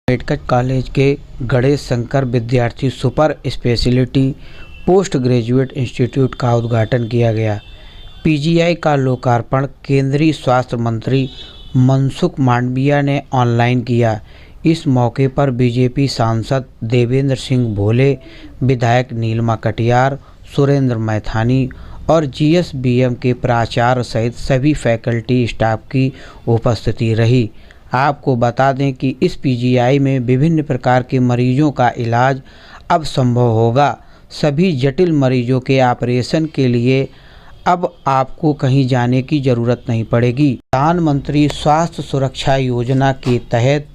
Medical college के गणेश शंकर विद्यार्थी super speciality post graduate institute का उद्घाटन किया गया। पीजीआई का लोकार्पण केंद्रीय स्वास्थ्य मंत्री मनसुख मांडविया ने ऑनलाइन किया। इस मौके पर बीजेपी सांसद देवेंद्र सिंह भोले, विधायक नीलिमा कटियार, सुरेंद्र मैथानी और जीएसबीएम के प्राचार्य सहित सभी फैकल्टी स्टाफ की उपस्थिति रही। आपको बता दें कि इस पीजीआई में विभिन्न प्रकार के मरीजों का इलाज अब संभव होगा। सभी जटिल मरीजों के ऑपरेशन के लिए अब आपको कहीं जाने की ज़रूरत नहीं पड़ेगी। प्रधानमंत्री स्वास्थ्य सुरक्षा योजना के तहत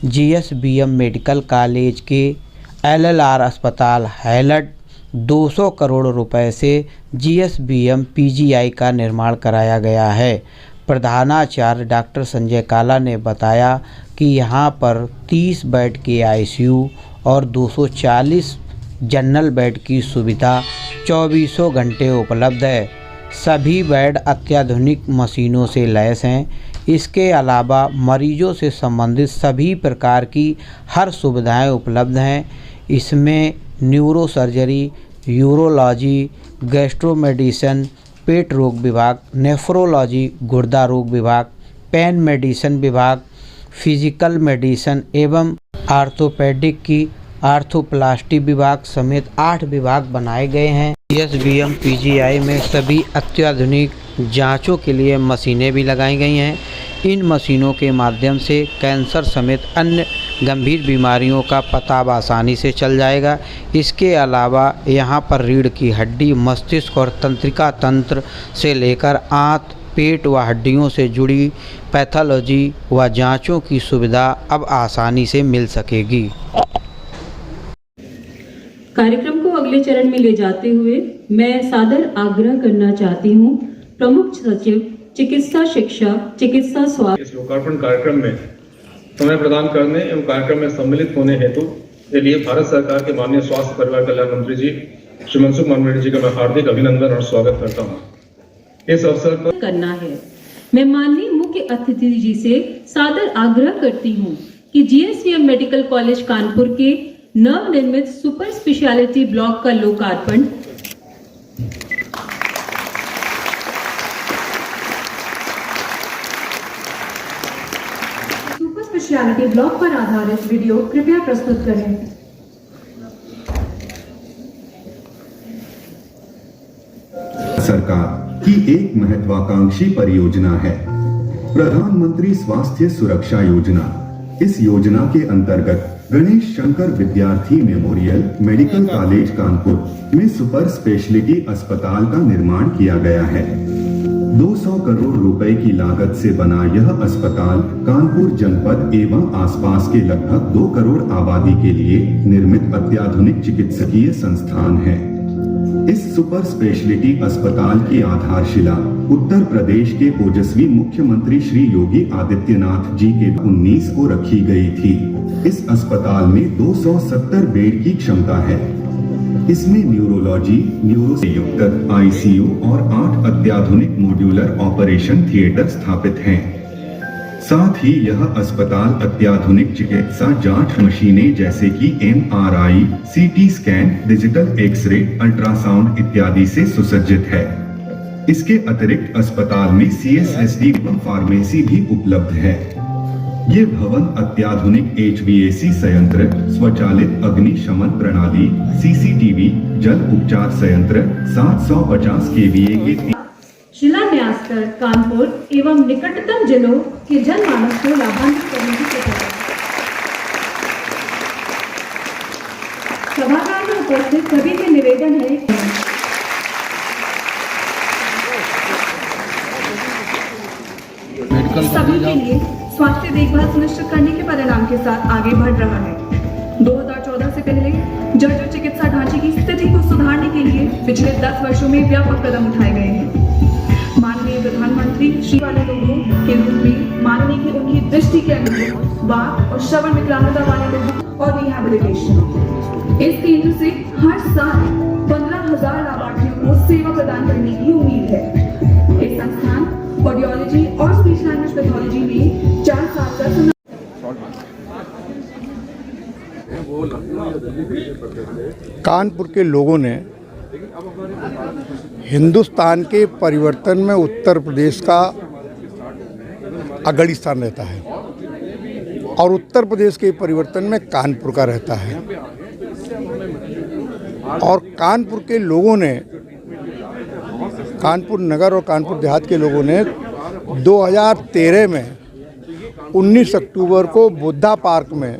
जीएसबीएम मेडिकल कॉलेज के एलएलआर अस्पताल हैलट 200 करोड़ रुपए से जीएसबीएम पीजीआई का निर्माण कराया गया है। प्रधानाचार्य डॉक्टर संजय काला ने बताया कि यहां पर 30 बेड के आईसीयू और 240 जनरल बेड की सुविधा 24 घंटे उपलब्ध है। सभी बेड अत्याधुनिक मशीनों से लैस हैं। इसके अलावा मरीजों से संबंधित सभी प्रकार की हर सुविधाएं उपलब्ध हैं। इसमें न्यूरो सर्जरी, यूरोलॉजी, गैस्ट्रोमेडिसिन, पेट रोग विभाग, नेफ्रोलॉजी, गुर्दा रोग विभाग, पेन मेडिसिन विभाग, फिजिकल मेडिसिन एवं आर्थोपेडिक की आर्थोप्लास्टी विभाग समेत 8 विभाग बनाए गए हैं। जीएसबीएम पीजीआई में सभी अत्याधुनिक जांचों के लिए मशीनें भी लगाई गई हैं। इन मशीनों के माध्यम से कैंसर समेत अन्य गंभीर बीमारियों का पता आसानी से चल जाएगा। इसके अलावा यहां पर रीढ़ की हड्डी, मस्तिष्क और तंत्रिका तंत्र से लेकर आंत, पेट व हड्डियों से जुड़ी पैथोलॉजी व जांचों की सुविधा अब आसानी से मिल सकेगी। कार्यक्रम को अगले चरण में ले जाते हुए मैं सादर आग्रह करना चाहती हूँ प्रमुख सचिव चिकित्सा शिक्षा, चिकित्सा स्वास्थ्य इस लोकार्पण कार्यक्रम में समय प्रदान करने एवं कार्यक्रम में सम्मिलित होने हेतु के लिए भारत सरकार के माननीय स्वास्थ्य परिवार कल्याण मंत्री जी श्री मनसुख मांडविया जी का मैं हार्दिक अभिनंदन और स्वागत करता हूँ। इस अवसर पर करना है। मैं माननीय मुख्य अतिथि जी से सादर आग्रह करती हूँ कि जीएसबीएम मेडिकल कॉलेज कानपुर के नवनिर्मित सुपर स्पेशलिटी ब्लॉक का लोकार्पण स्पेशलिटी ब्लॉक पर आधारित वीडियो कृपया प्रस्तुत करें। सरकार की एक महत्वाकांक्षी परियोजना है प्रधानमंत्री स्वास्थ्य सुरक्षा योजना। इस योजना के अंतर्गत गणेश शंकर विद्यार्थी मेमोरियल मेडिकल कॉलेज कानपुर में सुपर स्पेशलिटी अस्पताल का निर्माण किया गया है। 200 करोड़ रुपए की लागत से बना यह अस्पताल कानपुर जनपद एवं आसपास के लगभग 2 करोड़ आबादी के लिए निर्मित अत्याधुनिक चिकित्सकीय संस्थान है। इस सुपर स्पेशलिटी अस्पताल की आधारशिला उत्तर प्रदेश के ओजस्वी मुख्यमंत्री श्री योगी आदित्यनाथ जी के 19 को रखी गई थी। इस अस्पताल में 270 बेड की क्षमता है। इसमें न्यूरोलॉजी, न्यूरो से युक्त आईसीयू और 8 अत्याधुनिक मॉड्यूलर ऑपरेशन थिएटर स्थापित हैं। साथ ही यह अस्पताल अत्याधुनिक चिकित्सा जांच मशीनें जैसे कि MRI, CT scan, digital x ray, ultrasound इत्यादि से सुसज्जित है। इसके अतिरिक्त अस्पताल में सीएसएसडी एवं फार्मेसी भी उपलब्ध है। ये भवन अत्याधुनिक HVAC संयंत्र, स्वचालित अग्निशमन प्रणाली, सीसीटीवी, जल उपचार संयंत्र, 750 kVA के शिलान्यास कर कानपुर एवं निकटतम जिलों के जनमानस को लाभान्वित करने की कोशिश। सभागार में उपस्थित सभी के निवेदन है सभी के लिए स्वास्थ्य देखभाल सुनिश्चित करने के परिणाम के साथ आगे बढ़ रहा है। 2014 से पहले जर्जर चिकित्सा ढांचे की स्थिति को सुधारने के लिए पिछले 10 वर्षों में व्यापक कदम उठाए गए हैं। माननीय प्रधानमंत्री श्री वाले लोगों के रूप में माननीय की उनकी दृष्टि के अनुरूप वाक और श्रवण विकलांगता वाले लोगों और रिहैबिलिटेशन इस केंद्र से हर साल 15,000 लाभार्थियों को सेवा प्रदान करने की उम्मीद है। इस संस्थान ऑडियोलॉजी और स्पीच लैंग्वेज पैथोलॉजी में 4 साल का कानपुर के लोगों ने हिंदुस्तान के परिवर्तन में उत्तर प्रदेश का अग्रणी स्थान रहता है और उत्तर प्रदेश के परिवर्तन में कानपुर का रहता है। और कानपुर के लोगों ने, कानपुर नगर और कानपुर देहात के लोगों ने 2013 में 19 अक्टूबर को बुद्धा पार्क में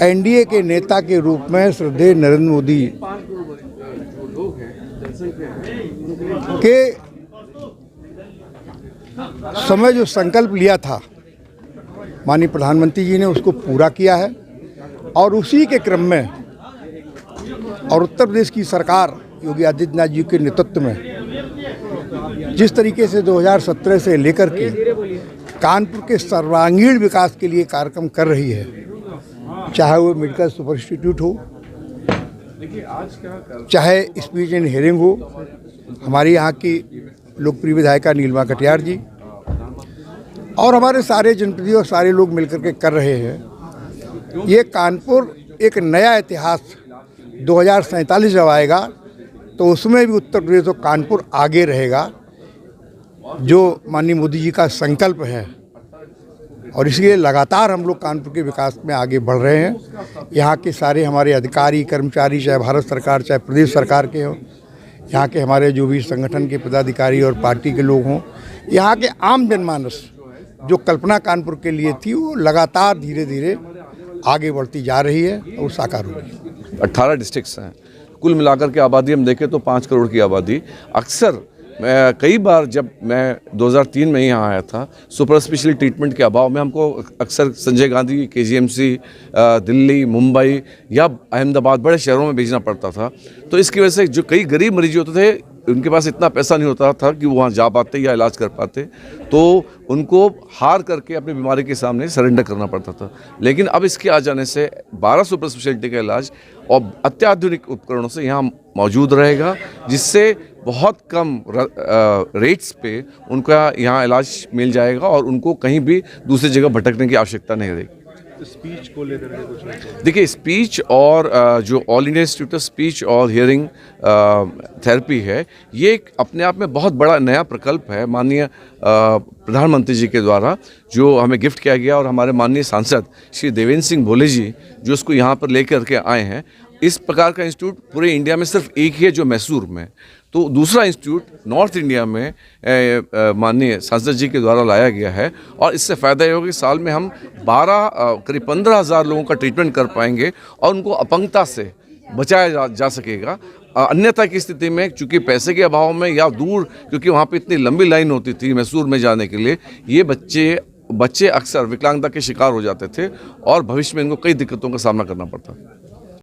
एनडीए के नेता के रूप में श्रद्धेय नरेंद्र मोदी के समय जो संकल्प लिया था माननीय प्रधानमंत्री जी ने उसको पूरा किया है। और उसी के क्रम में और उत्तर प्रदेश की सरकार योगी आदित्यनाथ जी के नेतृत्व में जिस तरीके से 2017 से लेकर के कानपुर के सर्वांगीण विकास के लिए कार्यक्रम कर रही है, चाहे वो मेडिकल सुपर इंस्टीट्यूट हो, चाहे स्पीच एंड हियरिंग हो, हमारी यहाँ की लोकप्रिय विधायिका नीलिमा कटियार जी और हमारे सारे जनप्रतिनिधि और सारे लोग मिलकर के कर रहे हैं। ये कानपुर एक नया इतिहास 2047 जब आएगा तो उसमें भी उत्तर प्रदेश और कानपुर आगे रहेगा, जो माननीय मोदी जी का संकल्प है। और इसलिए लगातार हम लोग कानपुर के विकास में आगे बढ़ रहे हैं। यहाँ के सारे हमारे अधिकारी कर्मचारी, चाहे भारत सरकार चाहे प्रदेश सरकार के हों, यहाँ के हमारे जो भी संगठन के पदाधिकारी और पार्टी के लोग हों, यहाँ के आम जनमानस जो कल्पना कानपुर के लिए थी वो लगातार धीरे धीरे आगे बढ़ती जा रही है और साकार हो रही है। 18 डिस्ट्रिक्ट्स हैं, कुल मिलाकर के आबादी हम देखें तो 5 करोड़ की आबादी। अक्सर कई बार जब मैं 2003 में यहाँ आया था, सुपर स्पेशल ट्रीटमेंट के अभाव में हमको अक्सर संजय गांधी, केजीएमसी, दिल्ली, मुंबई या अहमदाबाद बड़े शहरों में भेजना पड़ता था। तो इसकी वजह से जो कई गरीब मरीज होते थे, उनके पास इतना पैसा नहीं होता था कि वो वहाँ जा पाते या इलाज कर पाते, तो उनको हार करके अपनी बीमारी के सामने सरेंडर करना पड़ता था। लेकिन अब इसके आ जाने से 12 सुपर स्पेशलिटी का इलाज और अत्याधुनिक उपकरणों से यहाँ मौजूद रहेगा, जिससे बहुत कम रेट्स पे उनका यहाँ इलाज मिल जाएगा और उनको कहीं भी दूसरी जगह भटकने की आवश्यकता नहीं रहेगी। स्पीच को लेकर के कुछ देखिए, स्पीच और जो all India institute of speech और हियरिंग थेरेपी है, ये एक अपने आप में बहुत बड़ा नया प्रकल्प है माननीय प्रधानमंत्री जी के द्वारा जो हमें गिफ्ट किया गया। और हमारे माननीय सांसद श्री देवेंद्र सिंह भोले जी जो इसको यहाँ पर लेकर के आए हैं। इस प्रकार का इंस्टीट्यूट पूरे इंडिया में सिर्फ एक ही है जो मैसूर में। तो दूसरा इंस्टीट्यूट नॉर्थ इंडिया में माननीय सांसद जी के द्वारा लाया गया है और इससे फ़ायदा ये होगा कि साल में हम करीब 15,000 लोगों का ट्रीटमेंट कर पाएंगे और उनको अपंगता से बचाया जा सकेगा। अन्यथा की स्थिति में चूँकि पैसे के अभाव में या दूर, क्योंकि वहाँ पे इतनी लंबी लाइन होती थी मैसूर में जाने के लिए, ये बच्चे अक्सर विकलांगता के शिकार हो जाते थे और भविष्य में इनको कई दिक्कतों का सामना करना पड़ता।